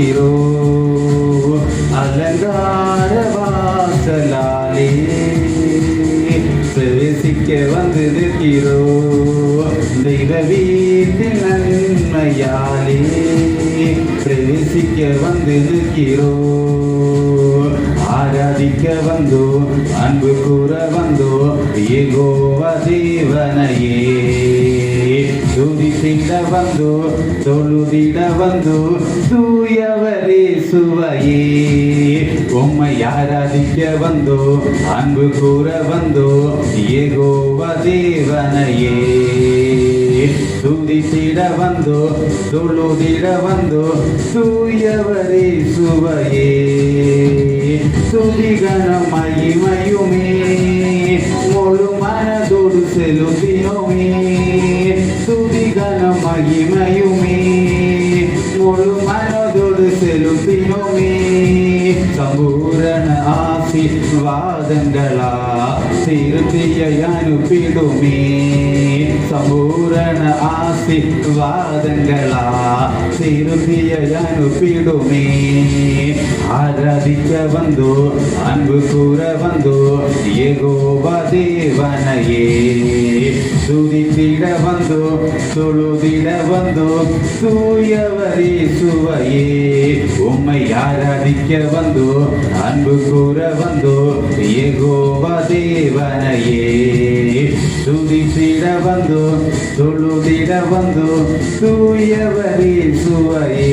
நிற்கிறோ அலங்கார வாசலாலே பிரவேசிக்க வந்து நிற்கிறோ தெய்வ வீட்டின் நன்மையாலே பிரவேசிக்க வந்து நிற்கிறோ ஆராதிக்க வந்தோ அன்பு கூற வந்தோ யெகோவா தேவனையே துதித்திட வந்தோ தொழுதிட வந்தோ தூயவரே சுவையே உம்மை ஆராதிக்க வந்தோ அன்பு கூற வந்தோ யெகோவா தேவனையே துதித்திட வந்தோ தொழுதிட வந்தோ தூயவரே சுவையே துதிகணம் மகிமையுமே முழு மனதோடு செலுத்தினோமே துதிகணம் மகிமையுமே முழு மனதோடு செலுத்தினோமே சம்பூரண ஆசீர்வாதங்களா திருப்தியை அனுப்பிடுமே சம்பூரண ஆசீர்வாதங்களா திருப்தியை அனுப்பிடுமே ஆராதிக்க வந்தோ அன்பு கூற வந்தோ யெகோவா தேவனையே துதித்திட வந்தோ தொழுதிட வந்தோ தூயவரே சுவையே உம்மை ஆராதிக்க வந்தோ அன்பு கூற வந்தோ யெகோவா தேவனையே துதித்திட வந்தோ தொழுதிட வந்தோ தூயவரே சுவையே